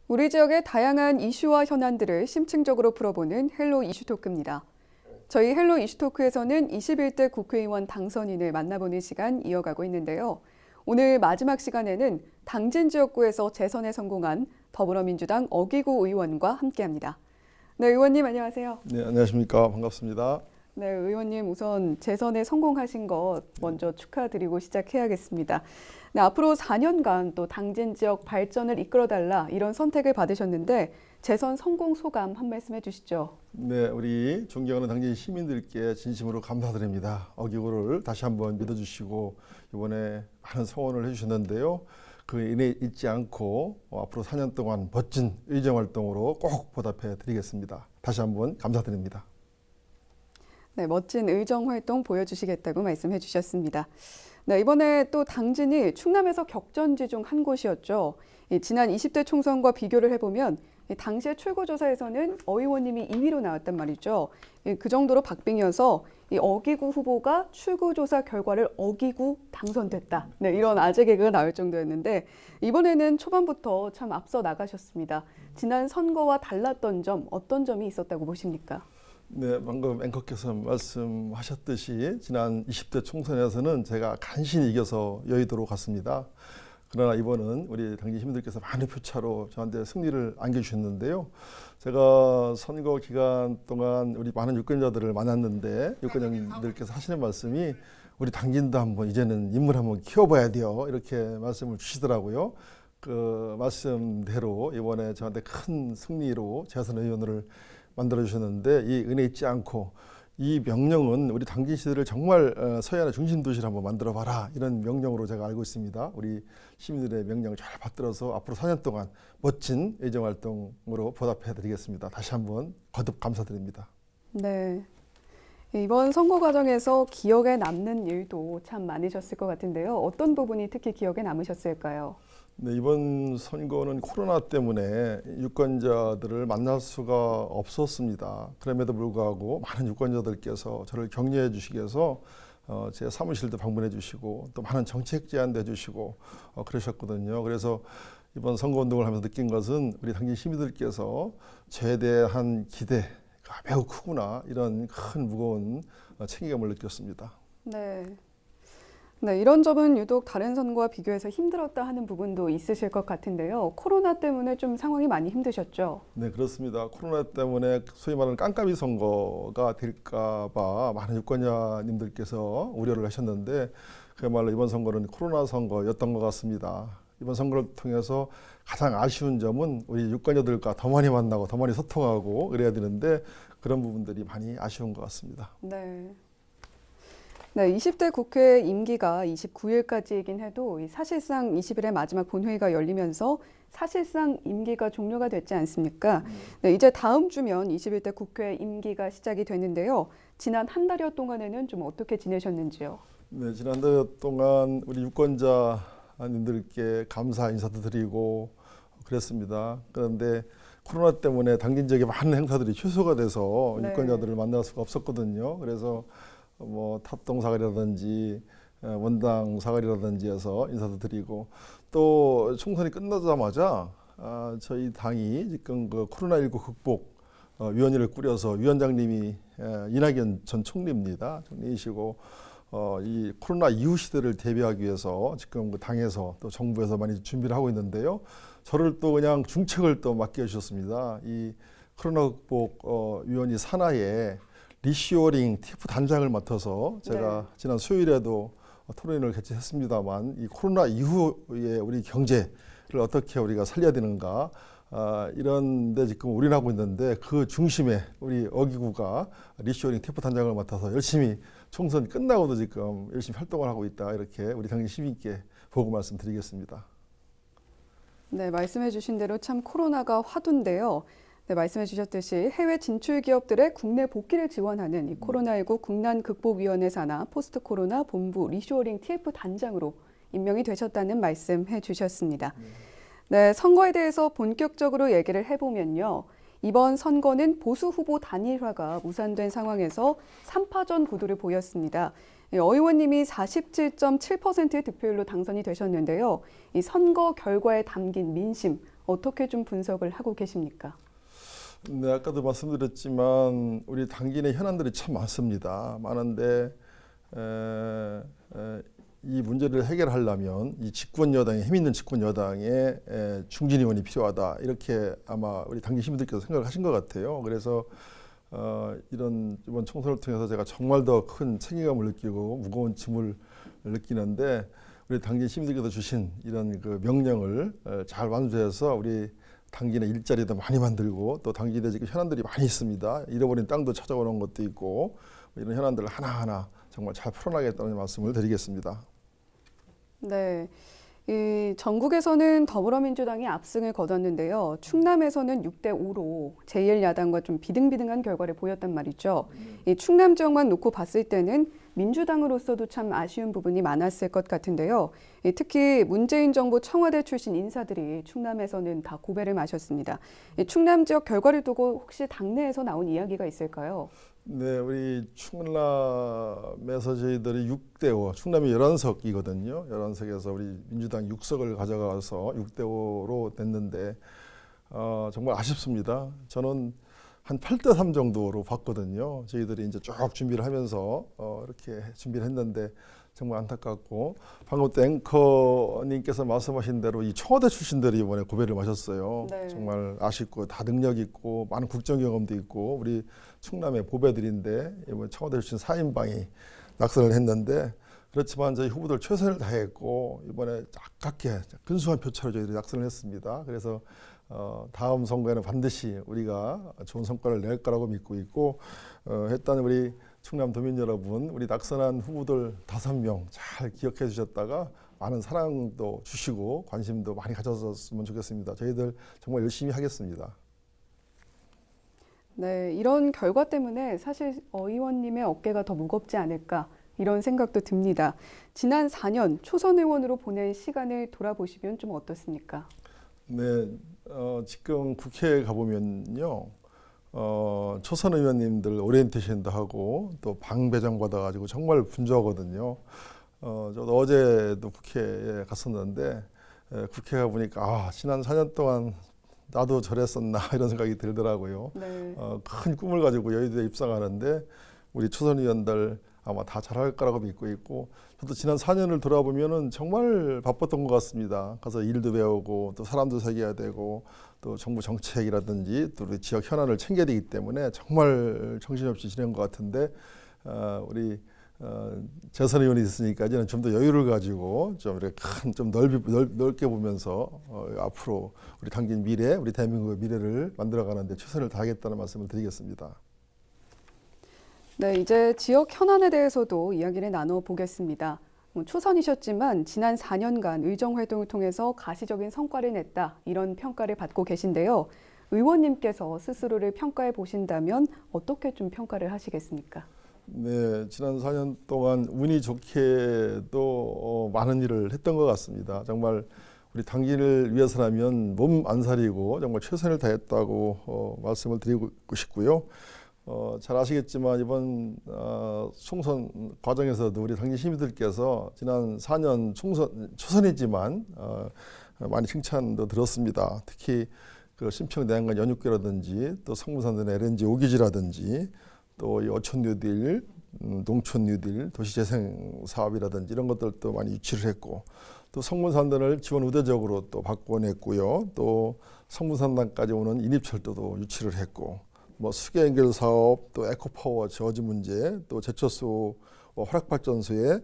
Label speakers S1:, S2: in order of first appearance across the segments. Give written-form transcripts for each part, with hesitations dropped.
S1: 우리 지역의 다양한 이슈와 현안들을 심층적으로 풀어보는 헬로 이슈토크입니다. 저희 헬로 이슈토크에서는 21대 국회의원 당선인을 만나보는 시간 이어가고 있는데요. 오늘 마지막 시간에는 당진 지역구에서 재선에 성공한 더불어민주당 어기구 의원과 함께합니다. 네, 의원님 안녕하세요.
S2: 네, 안녕하십니까. 반갑습니다.
S1: 네, 의원님 우선 재선에 성공하신 것 먼저 축하드리고 시작해야겠습니다. 네, 앞으로 4년간 또 당진 지역 발전을 이끌어달라 이런 선택을 받으셨는데 재선 성공 소감 한 말씀 해주시죠.
S2: 네, 우리 존경하는 당진 시민들께 진심으로 감사드립니다. 어기구를 다시 한번 믿어주시고 이번에 많은 성원을 해주셨는데요. 그 인해 잊지 않고 앞으로 4년 동안 멋진 의정활동으로 꼭 보답해 드리겠습니다. 다시 한번 감사드립니다.
S1: 네, 멋진 의정 활동 보여주시겠다고 말씀해 주셨습니다. 네, 이번에 또 당진이 충남에서 격전지 중 한 곳이었죠. 지난 20대 총선과 비교를 해보면 당시의 출구조사에서는 어 의원님이 2위로 나왔단 말이죠. 그 정도로 박빙이어서 어기구 후보가 출구조사 결과를 어기고 당선됐다. 네, 이런 아재 개그가 나올 정도였는데 이번에는 초반부터 참 앞서 나가셨습니다. 지난 선거와 달랐던 점, 어떤 점이 있었다고 보십니까?
S2: 네, 방금 앵커께서 말씀하셨듯이 지난 20대 총선에서는 제가 간신히 이겨서 여의도로 갔습니다. 그러나 이번은 우리 당진 시민들께서 많은 표차로 저한테 승리를 안겨주셨는데요. 제가 선거 기간 동안 우리 많은 유권자들을 만났는데 유권자들께서 하시는 말씀이 우리 당진도 한번 이제는 인물 한번 키워봐야 돼요. 이렇게 말씀을 주시더라고요. 그 말씀대로 이번에 저한테 큰 승리로 재선 의원을 만들어 주셨는데 이 은혜 잊지 않고 이 명령은 우리 당진 시대를 정말 서해안의 중심 도시를 한번 만들어 봐라 이런 명령으로 제가 알고 있습니다. 우리 시민들의 명령을 잘 받들어서 앞으로 4년 동안 멋진 의정 활동으로 보답해 드리겠습니다. 다시 한번 거듭 감사드립니다.
S1: 네. 이번 선거 과정에서 기억에 남는 일도 참 많으셨을 것 같은데요. 어떤 부분이 특히 기억에 남으셨을까요?
S2: 네, 이번 선거는 코로나 때문에 유권자들을 만날 수가 없었습니다. 그럼에도 불구하고 많은 유권자들께서 저를 격려해 주시기 위해서 제 사무실도 방문해 주시고 또 많은 정책 제안도 해 주시고 그러셨거든요. 그래서 이번 선거운동을 하면서 느낀 것은 우리 당진 시민들께서 저에 대한 기대가 매우 크구나 이런 큰 무거운 책임감을 느꼈습니다.
S1: 네. 네, 이런 점은 유독 다른 선거와 비교해서 힘들었다 하는 부분도 있으실 것 같은데요. 코로나 때문에 좀 상황이 많이 힘드셨죠?
S2: 네, 그렇습니다. 코로나 때문에 소위 말하는 깜깜이 선거가 될까 봐 많은 유권자님들께서 우려를 하셨는데 그야말로 이번 선거는 코로나 선거였던 것 같습니다. 이번 선거를 통해서 가장 아쉬운 점은 우리 유권자들과 더 많이 만나고 더 많이 소통하고 그래야 되는데 그런 부분들이 많이 아쉬운 것 같습니다.
S1: 네. 네, 20대 국회 임기가 29일까지이긴 해도 사실상 20일에 마지막 본회의가 열리면서 사실상 임기가 종료가 됐지 않습니까? 네, 이제 다음 주면 21대 국회 임기가 시작이 되는데요. 지난 한 달여 동안에는 좀 어떻게 지내셨는지요?
S2: 네, 지난 한 달 동안 우리 유권자님들께 감사 인사도 드리고 그랬습니다. 그런데 코로나 때문에 당진 지역의 많은 행사들이 취소가 돼서
S1: 네.
S2: 유권자들을 만날 수가 없었거든요. 그래서 뭐 탑동 사거리라든지 원당 사거리라든지 해서 인사도 드리고 또 총선이 끝나자마자 저희 당이 지금 그 코로나19 극복 위원회를 꾸려서 위원장님이 이낙연 전 총리입니다. 총리이시고 이 코로나 이후 시대를 대비하기 위해서 지금 그 당에서 또 정부에서 많이 준비를 하고 있는데요. 저를 또 그냥 중책을 또 맡겨주셨습니다. 이 코로나 극복 위원회 산하에 리쇼어링 TF 단장을 맡아서 제가
S1: 네.
S2: 지난 수요일에도 토론회를 개최했습니다만 이 코로나 이후에 우리 경제를 어떻게 우리가 살려야 되는가 이런 데 지금 올인하고 있는데 그 중심에 우리 어기구가 리쇼어링 TF 단장을 맡아서 열심히 총선 끝나고도 지금 열심히 활동을 하고 있다 이렇게 우리 당진 시민께 보고 말씀드리겠습니다.
S1: 네, 말씀해 주신 대로 참 코로나가 화두인데요. 네, 말씀해 주셨듯이 해외 진출 기업들의 국내 복귀를 지원하는 이 코로나19 국난극복위원회 산하 포스트 코로나 본부 리쇼어링 TF 단장으로 임명이 되셨다는 말씀해 주셨습니다. 네, 선거에 대해서 본격적으로 얘기를 해보면요. 이번 선거는 보수 후보 단일화가 무산된 상황에서 3파전 구도를 보였습니다. 어 의원님이 47.7%의 득표율로 당선이 되셨는데요. 이 선거 결과에 담긴 민심 어떻게 좀 분석을 하고 계십니까?
S2: 네, 아까도 말씀드렸지만 우리 당진의 현안들이 참 많습니다. 많은데 이 문제를 해결하려면 이 집권 여당의 힘 있는 집권 여당의 중진 의원이 필요하다. 이렇게 아마 우리 당진 시민들께서 생각을 하신 것 같아요. 그래서 이번 총선을 통해서 제가 정말 더 큰 책임감을 느끼고 무거운 짐을 느끼는데 우리 당진 시민들께서 주신 이런 그 명령을 잘 완수해서 우리 당진의 일자리도 많이 만들고 또 당진에 지금 현안들이 많이 있습니다. 잃어버린 땅도 찾아오는 것도 있고 이런 현안들을 하나하나 정말 잘 풀어나가겠다는 말씀을 드리겠습니다.
S1: 네. 이 전국에서는 더불어민주당이 압승을 거뒀는데요. 충남에서는 6대5로 제1야당과 좀 비등비등한 결과를 보였단 말이죠. 이 충남 지역만 놓고 봤을 때는 민주당으로서도 참 아쉬운 부분이 많았을 것 같은데요. 특히 문재인 정부 청와대 출신 인사들이 충남에서는 다 고배를 마셨습니다. 충남 지역 결과를 두고 혹시 당내에서 나온 이야기가 있을까요?
S2: 네, 우리 충남에서 저희들이 6대5, 충남이 11석이거든요. 11석에서 우리 민주당 6석을 가져가서 6대5로 됐는데 정말 아쉽습니다. 저는 한 8대3 정도로 봤거든요. 저희들이 이제 쭉 준비를 하면서 이렇게 준비를 했는데 정말 안타깝고 방금 또 앵커님께서 말씀하신 대로 이 청와대 출신들이 이번에 고배를 마셨어요.
S1: 네.
S2: 정말 아쉽고 다 능력 있고 많은 국정 경험도 있고 우리 충남의 보배들인데 이번 청와대 출신 4인방이 낙선을 했는데 그렇지만 저희 후보들 최선을 다했고 이번에 아깝게 근소한 표차로 저희들이 낙선을 했습니다. 그래서 다음 선거에는 반드시 우리가 좋은 성과를 낼 거라고 믿고 있고 일단 우리 충남 도민 여러분, 우리 낙선한 후보들 5명 잘 기억해 주셨다가 많은 사랑도 주시고 관심도 많이 가졌으면 좋겠습니다. 저희들 정말 열심히 하겠습니다.
S1: 네, 이런 결과 때문에 사실 의원님의 어깨가 더 무겁지 않을까 이런 생각도 듭니다. 지난 4년 초선 의원으로 보낸 시간을 돌아보시면 좀 어떻습니까?
S2: 네, 지금 국회에 가보면요. 초선 의원님들 오리엔테이션도 하고 또 방 배정 받아가지고 정말 분주하거든요. 저도 어제도 국회에 갔었는데 국회 가 보니까 지난 4년 동안 나도 저랬었나 이런 생각이 들더라고요.
S1: 네.
S2: 큰 꿈을 가지고 여의도에 입성하는데 우리 초선 의원들 아마 다 잘할 거라고 믿고 있고 저도 지난 4년을 돌아보면은 정말 바빴던 것 같습니다. 가서 일도 배우고 또 사람도 사귀어야 되고 또 정부 정책이라든지 또 우리 지역 현안을 챙겨야 되기 때문에 정말 정신없이 지낸 것 같은데 우리 재선 의원이 있으니까 이제는 좀 더 여유를 가지고 좀 이렇게 좀 넓게 보면서 앞으로 우리 당진 미래, 우리 대한민국의 미래를 만들어가는데 최선을 다하겠다는 말씀을 드리겠습니다.
S1: 네, 이제 지역 현안에 대해서도 이야기를 나눠보겠습니다. 초선이셨지만 지난 4년간 의정 활동을 통해서 가시적인 성과를 냈다 이런 평가를 받고 계신데요. 의원님께서 스스로를 평가해 보신다면 어떻게 좀 평가를 하시겠습니까?
S2: 네, 지난 4년 동안 운이 좋게도 많은 일을 했던 것 같습니다. 우리 당진을 위해서라면 몸 안 사리고 정말 최선을 다했다고 말씀을 드리고 싶고요. 잘 아시겠지만 이번 총선 과정에서도 우리 당진 시민들께서 지난 4년 초선이지만 많이 칭찬도 들었습니다. 특히 그 신평 내양간 연육교라든지 또 성문산도 LNG 5기지라든지 또 이 어촌 뉴딜, 농촌 뉴딜, 도시재생 사업이라든지 이런 것들도 많이 유치를 했고 또 성문산단을 지원 우대적으로 또 바꿔냈고요. 또 성문산단까지 오는 인입철도도 유치를 했고 뭐 수계 연결 사업, 또 에코파워 저지 문제, 또 제초수 화력발전소의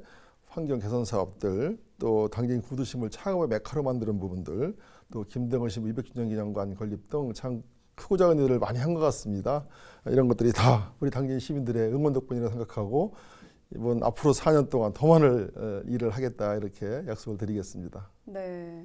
S2: 환경 개선 사업들, 또 당진 구도심을 창업의 메카로 만드는 부분들, 또 김대건 씨 200주년 기념관 건립 등 참 크고 작은 일을 많이 한 것 같습니다. 이런 것들이 다 우리 당진 시민들의 응원 덕분이라고 생각하고 이번 앞으로 4년 동안 더 많은 일을 하겠다 이렇게 약속을 드리겠습니다.
S1: 네.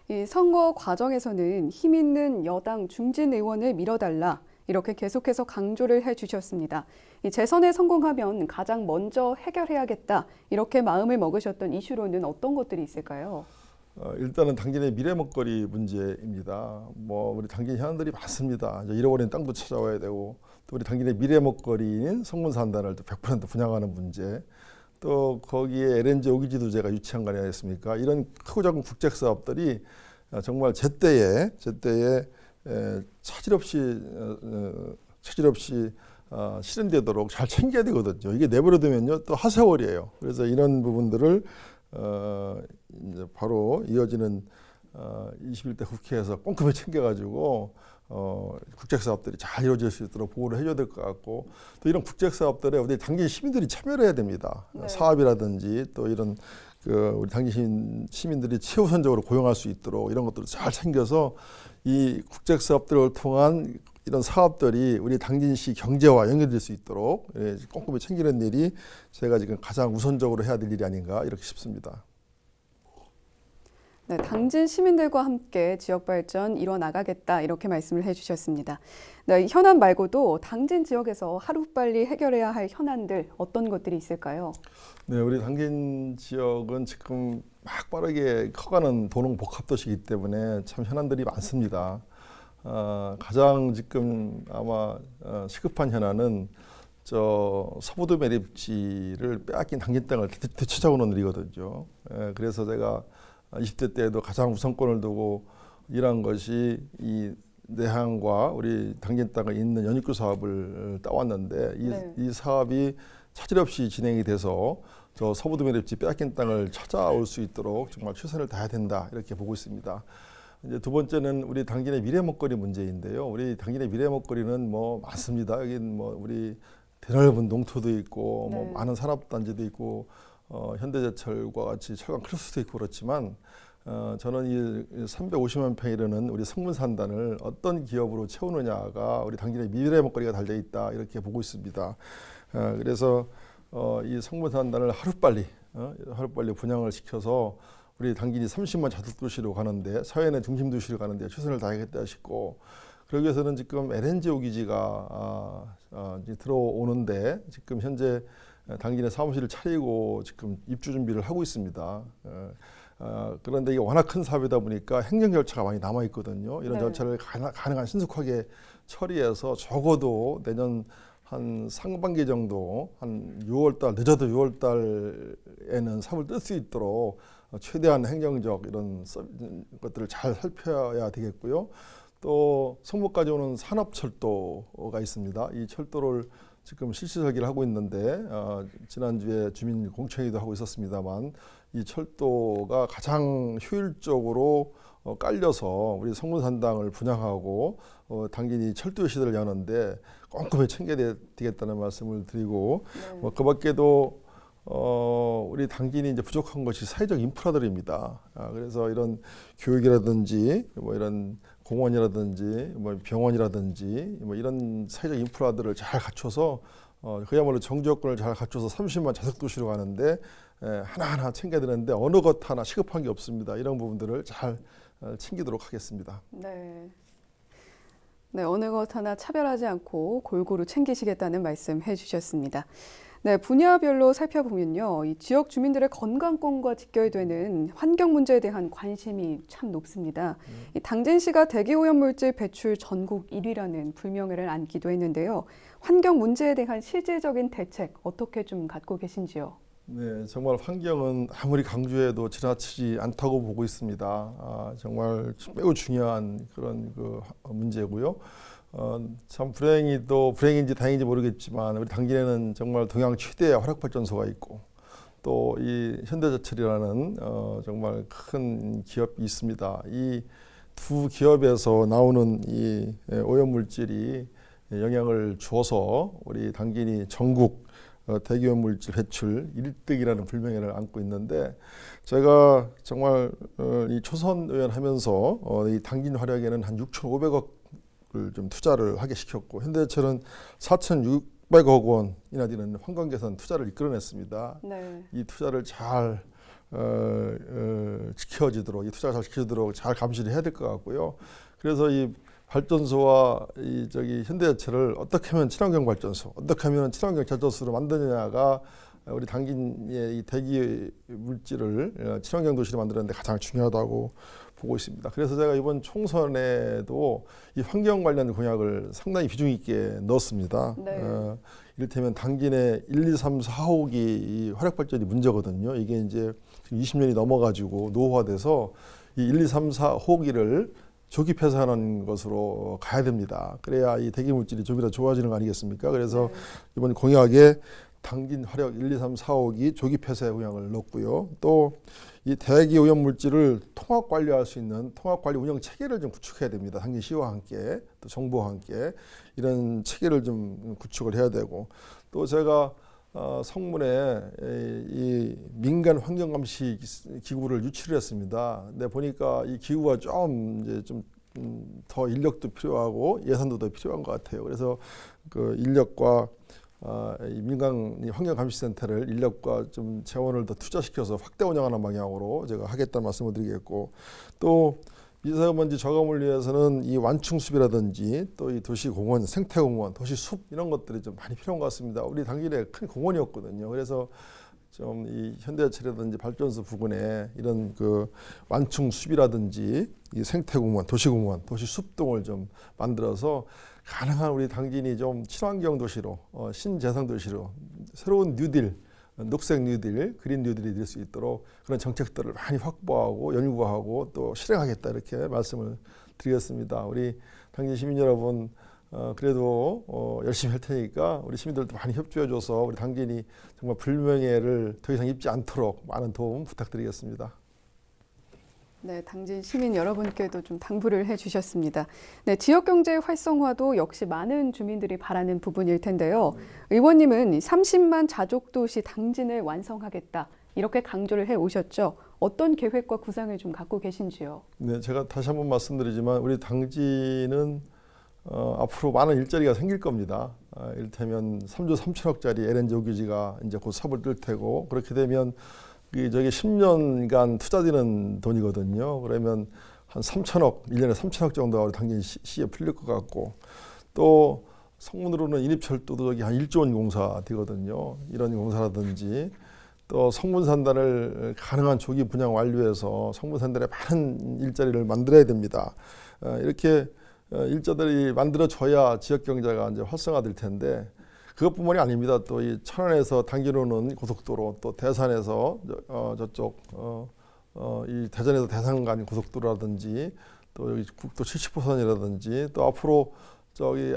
S1: 이 선거 과정에서는 힘 있는 여당 중진 의원을 밀어달라 이렇게 계속해서 강조를 해주셨습니다. 이 재선에 성공하면 가장 먼저 해결해야겠다 이렇게 마음을 먹으셨던 이슈로는 어떤 것들이 있을까요?
S2: 일단은 당진의 미래 먹거리 문제입니다. 우리 당진 현안들이 많습니다. 이제 잃어버린 땅도 찾아와야 되고 또 우리 당진의 미래 먹거리인 성문산단을 또 100% 분양하는 문제, 또 거기에 LNG 오기지도 제가 유치한 거 아니겠습니까? 이런 크고 작은 국책 사업들이 정말 제때에 차질 없이 실현되도록 잘 챙겨야 되거든요. 이게 내버려두면요 또 하세월이에요. 그래서 이런 부분들을 이제 바로 이어지는 21대 국회에서 꼼꼼히 챙겨가지고 국책사업들이 잘 이루어질 수 있도록 보호를 해줘야 될 것 같고, 또 이런 국책사업들에 우리 당진 시민들이 참여를 해야 됩니다.
S1: 네. 사업이라든지
S2: 또 이런 우리 당진 시민들이 최우선적으로 고용할 수 있도록 이런 것들을 잘 챙겨서 이 국책사업들을 통한 이런 사업들이 우리 당진시 경제와 연결될 수 있도록 꼼꼼히 챙기는 일이 제가 지금 가장 우선적으로 해야 될 일이 아닌가 이렇게 싶습니다.
S1: 네, 당진 시민들과 함께 지역 발전 이뤄나가겠다 이렇게 말씀을 해주셨습니다. 네, 현안 말고도 당진 지역에서 하루빨리 해결해야 할 현안들 어떤 것들이 있을까요?
S2: 네, 우리 당진 지역은 지금 막 빠르게 커가는 도농 복합도시이기 때문에 참 현안들이 많습니다. 가장 지금 아마 시급한 현안은 서부도 매립지를 빼앗긴 당진 땅을 되찾아오는 일이거든요. 그래서 제가 20대 때에도 가장 우선권을 두고 일한 것이 이 내항과 우리 당진 땅을 잇는 연입구 사업을 따왔는데 이 사업이 차질 없이 진행이 돼서 저 서부도 매립지 빼앗긴 땅을 찾아올 수 있도록 정말 최선을 다해야 된다 이렇게 보고 있습니다. 이제 두 번째는 우리 당진의 미래 먹거리 문제인데요. 우리 당진의 미래 먹거리는 뭐 많습니다. 여기 뭐 우리 대넓은 농토도 있고 뭐 많은 산업단지도 있고 현대제철과 같이 철강 클러스도 있고 그렇지만 저는 이 350만 평 이르는 우리 성문산단을 어떤 기업으로 채우느냐가 우리 당진의 미래 먹거리가 달려 있다 이렇게 보고 있습니다. 그래서 이 성문산단을 하루빨리 분양을 시켜서 우리 당진이 30만 자득도시로 가는데 사회의 중심 도시로 가는데 최선을 다하겠다 싶고, 그러기 위해서는 지금 LNG 오기지가 이제 들어오는데 지금 현재 당진에 사무실을 차리고 지금 입주 준비를 하고 있습니다. 그런데 이게 워낙 큰 사업이다 보니까 행정 절차가 많이 남아 있거든요. 이런 절차를 가능한 신속하게 처리해서 적어도 내년 한 상반기 정도, 한 6월달 늦어도 6월달에는 사업을 뜰 수 있도록 최대한 행정적 이런 것들을 잘 살펴야 되겠고요. 또 성북까지 오는 산업철도가 있습니다. 이 철도를 지금 실시 설계를 하고 있는데 지난주에 주민 공청회도 하고 있었습니다만 이 철도가 가장 효율적으로 깔려서 우리 성문산당을 분양하고 당진이 철도 시대를 여는데 꼼꼼히 챙겨야 되겠다는 말씀을 드리고, 그 밖에도 우리 당진이 이제 부족한 것이 사회적 인프라들입니다. 그래서 이런 교육이라든지 뭐 이런 공원이라든지 뭐 병원이라든지 뭐 이런 사회적 인프라들을 잘 갖춰서 그야말로 정주여건을 잘 갖춰서 30만 자석도시로 가는데 하나하나 챙겨야 되는데 어느 것 하나 시급한 게 없습니다. 이런 부분들을 잘 챙기도록 하겠습니다.
S1: 네, 어느 것 하나 차별하지 않고 골고루 챙기시겠다는 말씀 해주셨습니다. 네, 분야별로 살펴보면요, 이 지역 주민들의 건강권과 직결되는 환경 문제에 대한 관심이 참 높습니다. 이 당진시가 대기오염물질 배출 전국 1위라는 불명예를 안기도 했는데요. 환경 문제에 대한 실질적인 대책 어떻게 좀 갖고 계신지요?
S2: 네, 정말 환경은 아무리 강조해도 지나치지 않다고 보고 있습니다. 정말 매우 중요한 그런 문제고요. 참 불행인지 다행인지 모르겠지만 우리 당진에는 정말 동양 최대의 화력발전소가 있고 또 이 현대제철이라는 정말 큰 기업이 있습니다. 이 두 기업에서 나오는 이 오염물질이 영향을 주어서 우리 당진이 전국 대기오염물질 배출 1등이라는 불명예를 안고 있는데, 제가 정말 이 초선 의원 하면서 이 당진 화력에는 한 6,500억을 좀 투자를 하게 시켰고 현대제철은 4,600억 원이나 되는 환경 개선 투자를 이끌어냈습니다. 이 투자를 잘 지켜지도록, 이 투자가 잘 지켜지도록 잘 감시를 해야 될 것 같고요. 그래서 이 발전소와 현대제철을 어떻게 하면 친환경 발전소, 어떻게 하면 친환경 제조소로 만드느냐가 우리 당진의 이 대기 물질을 친환경 도시로 만드는 데 가장 중요하다고 보고 있습니다. 그래서 제가 이번 총선에도 이 환경 관련 공약을 상당히 비중 있게 넣었습니다. 이를테면 당진의 1, 2, 3, 4호기 이 화력발전이 문제거든요. 이게 이제 지금 20년이 넘어가지고 노후화돼서 이 1, 2, 3, 4 호기를 조기 폐쇄하는 것으로 가야 됩니다. 그래야 이 대기 물질이 좀 더 좋아지는 거 아니겠습니까? 그래서 이번 공약에 당진 화력 1, 2, 3, 4호기 조기 폐쇄 공약을 넣었고요. 또 이 대기 오염 물질을 통합 관리할 수 있는 통합 관리 운영 체계를 좀 구축해야 됩니다. 당진 시와 함께 또 정부와 함께 이런 체계를 좀 구축을 해야 되고, 또 제가 성문에 이 민간 환경 감시 기구를 유치를 했습니다. 근데 보니까 이 기구가 좀 이제 좀 더 인력도 필요하고 예산도 더 필요한 것 같아요. 그래서 그 인력과 이 민간 환경감시센터를 인력과 좀 재원을 더 투자시켜서 확대 운영하는 방향으로 제가 하겠다는 말씀을 드리겠고, 또 미세먼지 저감을 위해서는 이 완충숲이라든지 또 이 도시공원, 생태공원, 도시숲 이런 것들이 좀 많이 필요한 것 같습니다. 우리 당진에 큰 공원이었거든요. 그래서 좀 이 현대자치라든지 발전소 부근에 이런 그 완충숲이라든지 이 생태공원, 도시공원, 도시숲 등을 좀 만들어서 가능한 우리 당진이 좀 친환경 도시로, 신재생 도시로 새로운 뉴딜, 녹색 뉴딜, 그린 뉴딜이 될 수 있도록 그런 정책들을 많이 확보하고 연구하고 또 실행하겠다 이렇게 말씀을 드리겠습니다. 우리 당진 시민 여러분, 그래도 열심히 할 테니까 우리 시민들도 많이 협조해줘서 우리 당진이 정말 불명예를 더 이상 입지 않도록 많은 도움 부탁드리겠습니다.
S1: 네, 당진 시민 여러분께도 좀 당부를 해주셨습니다. 네, 지역경제 활성화도 역시 많은 주민들이 바라는 부분일 텐데요. 의원님은 30만 자족도시 당진을 완성하겠다 이렇게 강조를 해 오셨죠. 어떤 계획과 구상을 좀 갖고 계신지요?
S2: 네, 제가 다시 한번 말씀드리지만 우리 당진은 앞으로 많은 일자리가 생길 겁니다. 이를테면 3조 3천억짜리 LNG 오기지가 이제 곧 삽을 뜰 테고, 그렇게 되면 저게 10년간 투자되는 돈이거든요. 그러면 한 3천억, 1년에 3천억 정도가 우리 당진 시에 풀릴 것 같고, 또 성문으로는 인입철도도 저기 한 1조 원 공사 되거든요. 이런 공사라든지 또 성문산단을 가능한 조기 분양 완료해서 성문산단에 많은 일자리를 만들어야 됩니다. 이렇게 일자들이 만들어져야 지역 경제가 이제 활성화될 텐데, 그것뿐만이 아닙니다. 또 이 천안에서 당진오는 고속도로, 또 대산에서 저쪽 이 대전에서 대산 가는 고속도로라든지, 또 여기 국도 70호선이라든지, 또 앞으로 저기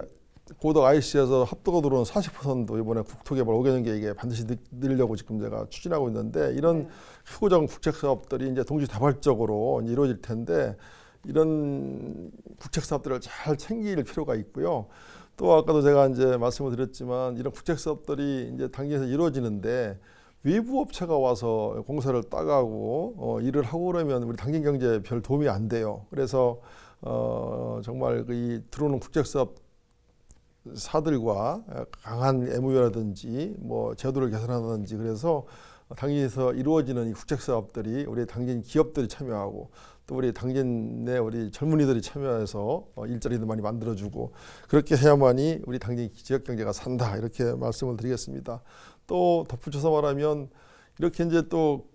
S2: 고덕 IC에서 합도가 들어오는 40호선도 이번에 국토개발 5개년 계획에 반드시 넣으려고 지금 제가 추진하고 있는데, 이런 크고 작은 국책 사업들이 이제 동시다발적으로 이루어질 텐데, 이런 국책 사업들을 잘 챙길 필요가 있고요. 또 아까도 제가 이제 말씀을 드렸지만 이런 국책 사업들이 이제 당진에서 이루어지는데 외부 업체가 와서 공사를 따가고 일을 하고 그러면 우리 당진 경제에 별 도움이 안 돼요. 그래서 정말 이 들어오는 국책 사업 사들과 강한 MOU라든지 뭐 제도를 개선하든지, 그래서 당진에서 이루어지는 이 국책 사업들이 우리 당진 기업들이 참여하고 또 우리 당진 내 우리 젊은이들이 참여해서 일자리도 많이 만들어주고, 그렇게 해야만이 우리 당진 지역 경제가 산다 이렇게 말씀을 드리겠습니다. 또 덧붙여서 말하면 이렇게 이제 또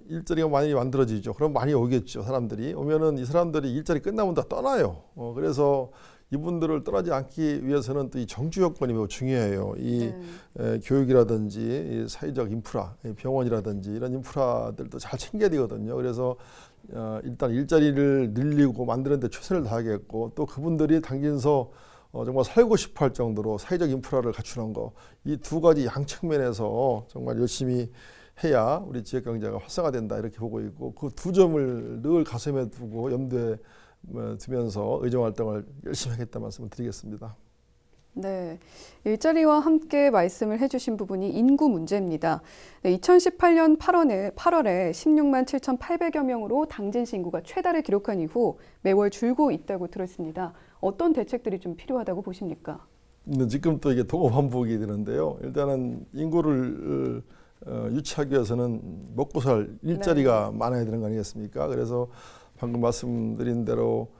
S2: 일자리가 많이 만들어지죠. 그럼 많이 오겠죠. 사람들이 오면은 이 사람들이 일자리 끝나면 다 떠나요. 그래서 이분들을 떠나지 않기 위해서는 또 이 정주 여건이 매우 중요해요. 이 교육이라든지 이 사회적 인프라, 병원이라든지 이런 인프라들도 잘 챙겨야 되거든요. 그래서 일단 일자리를 늘리고 만드는 데 최선을 다하겠고, 또 그분들이 당진서 정말 살고 싶어 할 정도로 사회적 인프라를 갖추는 거, 이 두 가지 양측면에서 정말 열심히 해야 우리 지역 경제가 활성화된다 이렇게 보고 있고, 그 두 점을 늘 가슴에 두고 염두에 두면서 의정 활동을 열심히 하겠다 말씀을 드리겠습니다.
S1: 네, 일자리와 함께 말씀을 해주신 부분이 인구 문제입니다. 네, 2018년 8월에 16만 7,800여 명으로 당진시 인구가 최다를 기록한 이후 매월 줄고 있다고 들었습니다. 어떤 대책들이 좀 필요하다고 보십니까?
S2: 지금 또 이게 도고 반복이 되는데요. 일단은 인구를 유치하기 위해서는 먹고 살 일자리가 많아야 되는 거 아니겠습니까? 그래서 방금 말씀드린 대로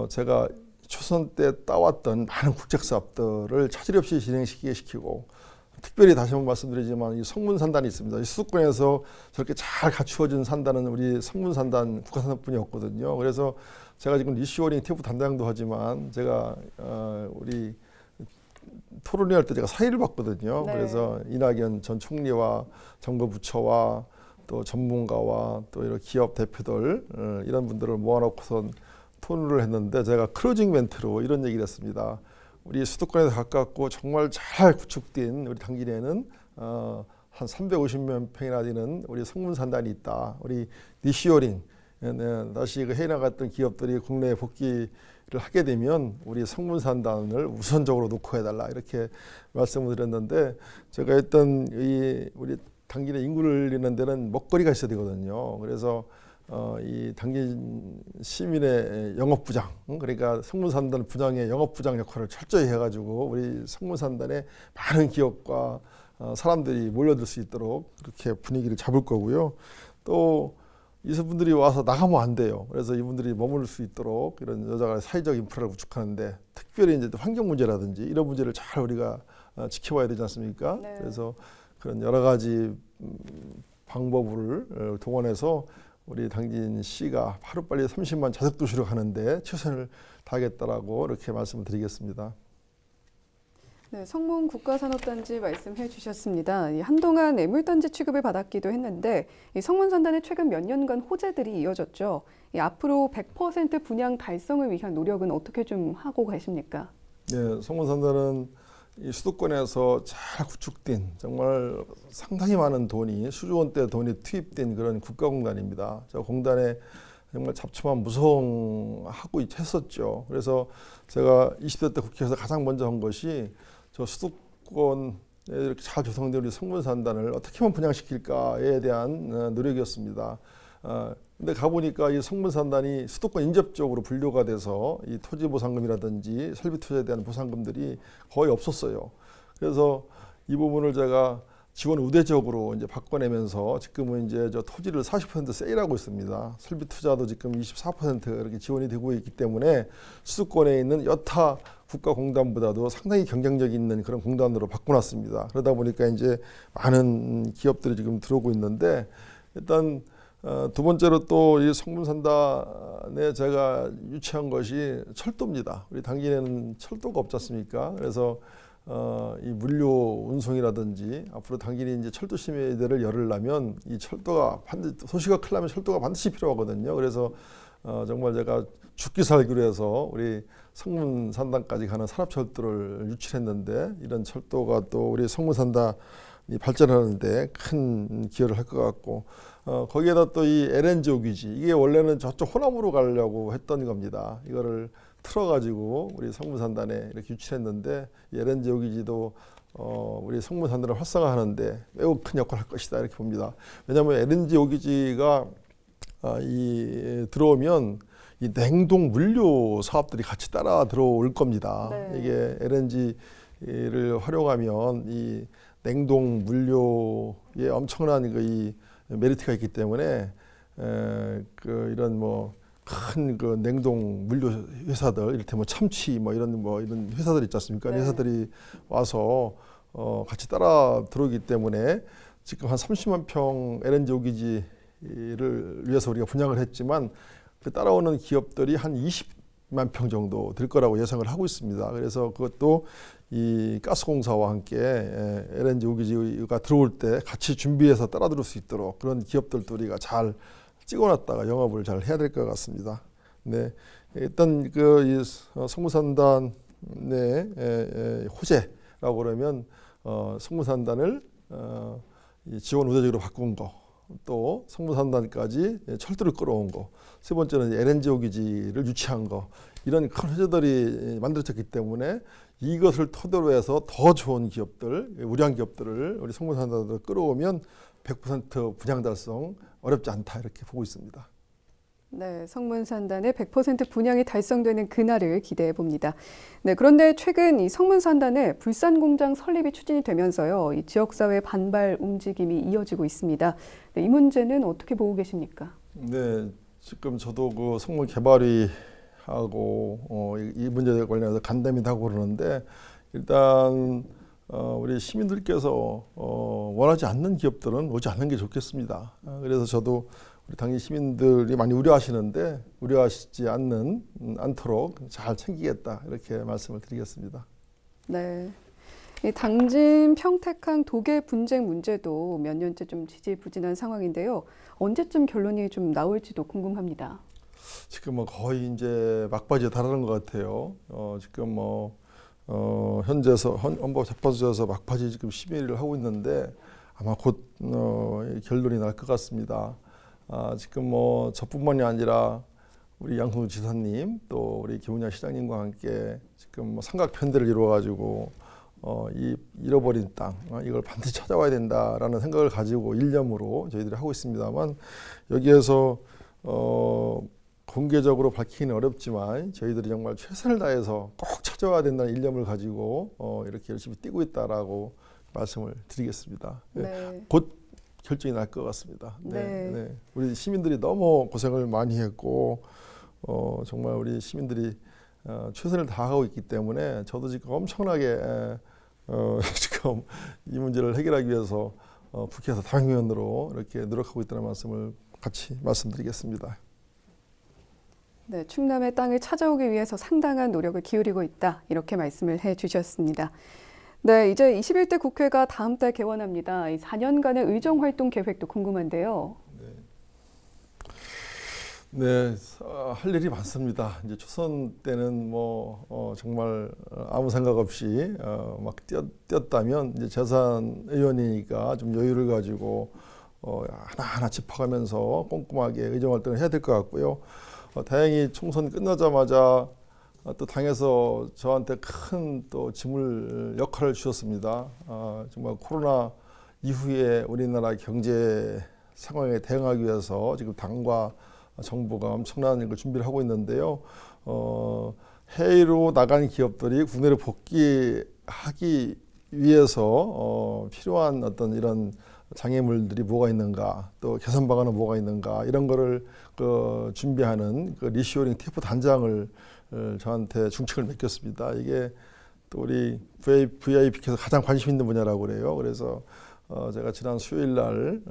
S2: 제가 초선 때 따왔던 많은 국책 사업들을 차질 없이 진행시키게 시키고, 특별히 다시 한번 말씀드리지만 이 성문산단이 있습니다. 이 수도권에서 저렇게 잘 갖추어진 산단은 우리 성문산단 국가산단뿐이었거든요. 그래서 제가 지금 리쇼어링 TF 담당도 하지만 제가 우리 토론회 할 때 제가 사의를 받거든요.
S1: 네.
S2: 그래서 이낙연 전 총리와 정부 부처와 또 전문가와 또 이런 기업 대표들 이런 분들을 모아놓고선 토론을 했는데 제가 클로징 멘트로 이런 얘기를 했습니다. 우리 수도권에서 가깝고 정말 잘 구축된 우리 당진에는 한 350만 평이나 되는 우리 성문산단이 있다. 우리 리시어링 다시 그 해나갔던 기업들이 국내에 복귀를 하게 되면 우리 성문산단을 우선적으로 놓고 해달라 이렇게 말씀을 드렸는데 제가 했던 이 우리 당진의 인구를 늘리는 데는 먹거리가 있어야 되거든요. 그래서 이 당진 시민의 영업부장, 그러니까 성문산단 부장의 영업부장 역할을 철저히 해가지고 우리 성문산단에 많은 기업과 사람들이 몰려들 수 있도록 그렇게 분위기를 잡을 거고요. 또 이분들이 와서 나가면 안 돼요. 그래서 이분들이 머무를 수 있도록 이런 여자가 사회적 인프라를 구축하는데 특별히 이제 환경 문제라든지 이런 문제를 잘 우리가 지켜봐야 되지 않습니까?
S1: 네.
S2: 그래서 그런 여러 가지 방법을 동원해서 우리 당진 시가 하루빨리 30만 자석 도시로 가는데 최선을 다하겠다라고 이렇게 말씀을 드리겠습니다.
S1: 네, 성문 국가산업단지 말씀해 주셨습니다. 한동안 애물단지 취급을 받았기도 했는데 이 성문산단의 최근 몇 년간 호재들이 이어졌죠. 앞으로 100% 분양 달성을 위한 노력은 어떻게 좀 하고 계십니까?
S2: 네, 성문산단은 이 수도권에서 잘 구축된 정말 상당히 많은 돈이 수조 원대 돈이 투입된 그런 국가공단입니다. 저 공단에 정말 잡초만 무성하고 했었죠. 그래서 제가 20대 때 국회에서 가장 먼저 한 것이 저 수도권에 이렇게 잘 조성된 우리 성문산단을 어떻게 하면 분양시킬까에 대한 노력이었습니다. 근데 가보니까 이 성문산단이 수도권 인접적으로 분류가 돼서 이 토지보상금이라든지 설비투자에 대한 보상금들이 거의 없었어요. 그래서 이 부분을 제가 지원 우대적으로 이제 바꿔내면서 지금은 이제 저 토지를 40% 세일하고 있습니다. 설비투자도 지금 24% 이렇게 지원이 되고 있기 때문에 수도권에 있는 여타 국가공단보다도 상당히 경쟁력 있는 그런 공단으로 바꿔놨습니다. 그러다 보니까 이제 많은 기업들이 지금 들어오고 있는데 일단 두 번째로 또 이 성문산단에 제가 유치한 것이 철도입니다. 우리 당진에는 철도가 없지 않습니까? 그래서 이 물류 운송이라든지 앞으로 당진이 이제 철도 시대를 열으려면 이 철도가 반드시 도시가 크려면 철도가 반드시 필요하거든요. 그래서 정말 제가 죽기 살기로 해서 우리 성문산단까지 가는 산업철도를 유치했는데 이런 철도가 또 우리 성문산단이 발전하는데 큰 기여를 할 것 같고 거기에다 또 이 LNG 오기지 이게 원래는 저쪽 호남으로 가려고 했던 겁니다. 이거를 틀어가지고 우리 성문산단에 이렇게 유치했는데 이 LNG 오기지도 우리 성문산단을 활성화하는데 매우 큰 역할을 할 것이다 이렇게 봅니다. 왜냐하면 LNG 오기지가 들어오면 이 냉동 물류 사업들이 같이 따라 들어올 겁니다.
S1: 네. 이게
S2: 이게 LNG를 활용하면 이 냉동 물류에 엄청난 이 메리트가 있기 때문에 이런 큰 그 냉동 물류 회사들 이를테면 참치 이런 회사들 있지 않습니까?
S1: 네.
S2: 회사들이 와서 같이 따라 들어오기 때문에 지금 한 30만 평 LNG 오기지를 위해서 우리가 분양을 했지만 그 따라오는 기업들이 한 20만 평 정도 될 거라고 예상을 하고 있습니다. 그래서 그것도 이 가스공사와 함께 LNG 오기지가 들어올 때 같이 준비해서 따라 들어올 수 있도록 그런 기업들도 우리가 잘 찍어놨다가 영업을 잘 해야 될 것 같습니다. 네, 일단 이 성문산단의 호재라고 그러면 성문산단을 지원 우대적으로 바꾼 거, 또 성문산단까지 철도를 끌어온 거, 세 번째는 LNG 오기지를 유치한 거 이런 큰 호재들이 만들어졌기 때문에 이것을 토대로 해서 더 좋은 기업들, 우량 기업들을 우리 성문산단으로 끌어오면 100% 분양 달성 어렵지 않다 이렇게 보고 있습니다.
S1: 네, 성문산단의 100% 분양이 달성되는 그날을 기대해 봅니다. 네, 그런데 최근 이 성문산단의 불산공장 설립이 추진이 되면서요, 이 지역사회 반발 움직임이 이어지고 있습니다. 네, 이 문제는 어떻게 보고 계십니까?
S2: 네, 지금 저도 그 성문 개발이 하고 이 문제에 관련해서 간담회도 하고 그러는데 일단 우리 시민들께서 원하지 않는 기업들은 오지 않는 게 좋겠습니다. 그래서 저도 우리 당진 시민들이 많이 우려하시는데 우려하시지 않도록 잘 챙기겠다 이렇게 말씀을 드리겠습니다.
S1: 네. 이 당진 평택항 도계 분쟁 문제도 몇 년째 좀 지지부진한 상황인데요. 언제쯤 결론이 좀 나올지도 궁금합니다.
S2: 지금 뭐 거의 이제 막바지에 달하는 것 같아요. 지금 현재에서 헌법재판소에서 막바지 지금 심의를 하고 있는데 아마 곧 결론이 날 것 같습니다. 지금 저뿐만이 아니라 우리 양승우 지사님 또 우리 김은영 시장님과 함께 지금 삼각편대를 이루어가지고 이 잃어버린 땅 이걸 반드시 찾아와야 된다라는 생각을 가지고 일념으로 저희들이 하고 있습니다만 여기에서 공개적으로 밝히기는 어렵지만 저희들이 정말 최선을 다해서 꼭 찾아와야 된다는 일념을 가지고 이렇게 열심히 뛰고 있다라고 말씀을 드리겠습니다.
S1: 네.
S2: 곧 결정이 날 것 같습니다. 네. 우리 시민들이 너무 고생을 많이 했고 정말 우리 시민들이 최선을 다하고 있기 때문에 저도 지금 엄청나게 지금 이 문제를 해결하기 위해서 국회에서 당면으로 이렇게 노력하고 있다는 말씀을 같이 말씀드리겠습니다.
S1: 네, 충남의 땅을 찾아오기 위해서 상당한 노력을 기울이고 있다. 이렇게 말씀을 해주셨습니다. 네, 이제 21대 국회가 다음 달 개원합니다. 이 4년간의 의정활동 계획도 궁금한데요.
S2: 네, 할 일이 많습니다. 이제 초선 때는 정말 아무 생각 없이 막 뛰었다면 이제 재산 의원이니까 좀 여유를 가지고 하나하나 짚어가면서 꼼꼼하게 의정 활동을 해야 될 것 같고요. 다행히 총선 끝나자마자 또 당에서 저한테 큰 또 짐을 역할을 주셨습니다. 정말 코로나 이후에 우리나라 경제 상황에 대응하기 위해서 지금 당과 정부가 엄청난 걸 준비를 하고 있는데요. 해외로 나간 기업들이 국내로 복귀하기 위해서 필요한 어떤 이런 장애물들이 뭐가 있는가, 또 개선 방안은 뭐가 있는가 이런 거를 준비하는 리쇼링 TF 단장을 저한테 중책을 맡겼습니다. 이게 또 우리 VIP께서 가장 관심 있는 분야라고 그래요. 그래서 제가 지난 수요일 날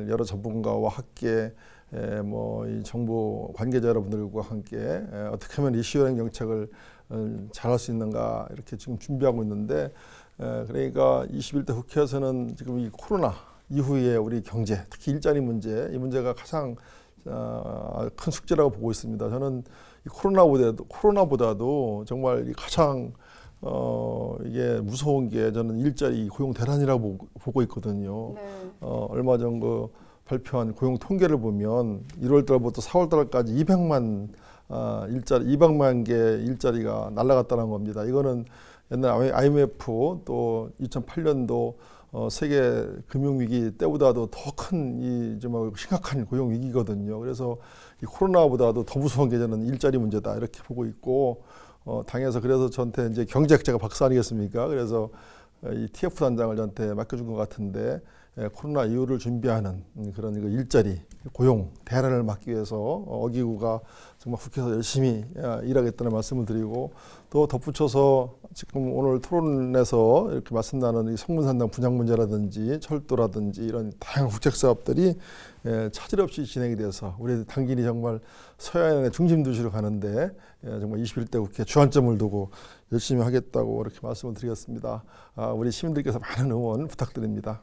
S2: 여러 전문가와 함께 이 정부 관계자 여러분들과 함께 어떻게 하면 리쇼링 정책을 잘할 수 있는가 이렇게 지금 준비하고 있는데 그러니까 21대 국회에서는 지금 이 코로나 이후에 우리 경제, 특히 일자리 문제, 이 문제가 가장 큰 숙제라고 보고 있습니다. 저는 이 코로나보다도 정말 가장 이게 무서운 게 저는 일자리 고용 대란이라고 보고 있거든요.
S1: 네.
S2: 얼마 전 발표한 고용 통계를 보면 1월 달부터 4월 달까지 200만 개 일자리가 날아갔다는 겁니다. 이거는 옛날 IMF 또 2008년도 세계 금융위기 때보다도 더 큰 심각한 고용 위기거든요. 그래서 이 코로나보다도 더 무서운 게 저는 일자리 문제다 이렇게 보고 있고 당에서 그래서 저한테 이제 경제학자가 박사 아니겠습니까? 그래서 이 TF 단장을 저한테 맡겨준 것 같은데 코로나 이후를 준비하는 그런 일자리, 고용, 대란을 막기 위해서 어기구가 정말 국회에서 열심히 일하겠다는 말씀을 드리고 또 덧붙여서 지금 오늘 토론에서 이렇게 말씀 나눈 이 성문산당 분양 문제라든지 철도라든지 이런 다양한 국책 사업들이 차질 없이 진행이 돼서 우리 당진이 정말 서해안의 중심 도시로 가는데 정말 21대 국회 주안점을 두고 열심히 하겠다고 이렇게 말씀을 드리겠습니다. 우리 시민들께서 많은 응원 부탁드립니다.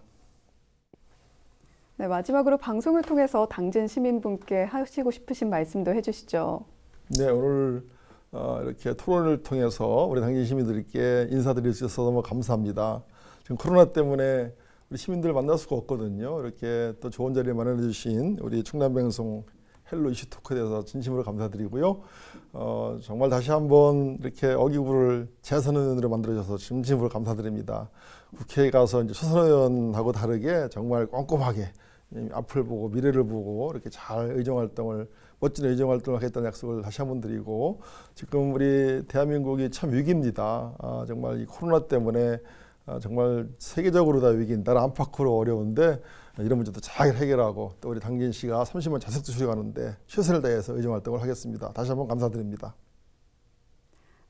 S1: 네, 마지막으로 방송을 통해서 당진 시민분께 하시고 싶으신 말씀도 해주시죠.
S2: 네, 오늘 이렇게 토론을 통해서 우리 당진 시민들께 인사드릴 수 있어서 너무 감사합니다. 지금 코로나 때문에 우리 시민들을 만날 수가 없거든요. 이렇게 또 좋은 자리에 마련해 주신 우리 충남방송 헬로 이슈 토크에 대해서 진심으로 감사드리고요. 정말 다시 한번 이렇게 어기구를 재선의원으로 만들어줘서 진심으로 감사드립니다. 국회에 가서 이제 초선 의원하고 다르게 정말 꼼꼼하게 앞을 보고 미래를 보고 이렇게 잘 의정활동을 멋진 의정활동을 하겠다는 약속을 다시 한번 드리고 지금 우리 대한민국이 참 위기입니다. 정말 이 코로나 때문에 정말 세계적으로 다 위기인 나라 안팎으로 어려운데 이런 문제도 잘 해결하고 또 우리 당진시가 30만 자석도 수령하는데 최선을 다해서 의정활동을 하겠습니다. 다시 한번 감사드립니다.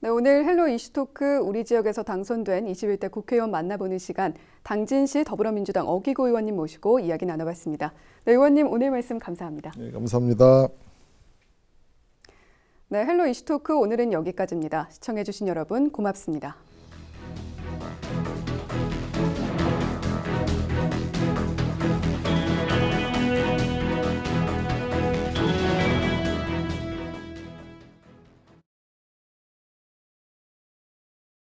S1: 네, 오늘 헬로 이슈토크 우리 지역에서 당선된 21대 국회의원 만나보는 시간 당진시 더불어민주당 어기구 의원님 모시고 이야기 나눠봤습니다. 네, 의원님 오늘 말씀 감사합니다.
S2: 네, 감사합니다.
S1: 네, 헬로 이슈토크 오늘은 여기까지입니다. 시청해주신 여러분 고맙습니다.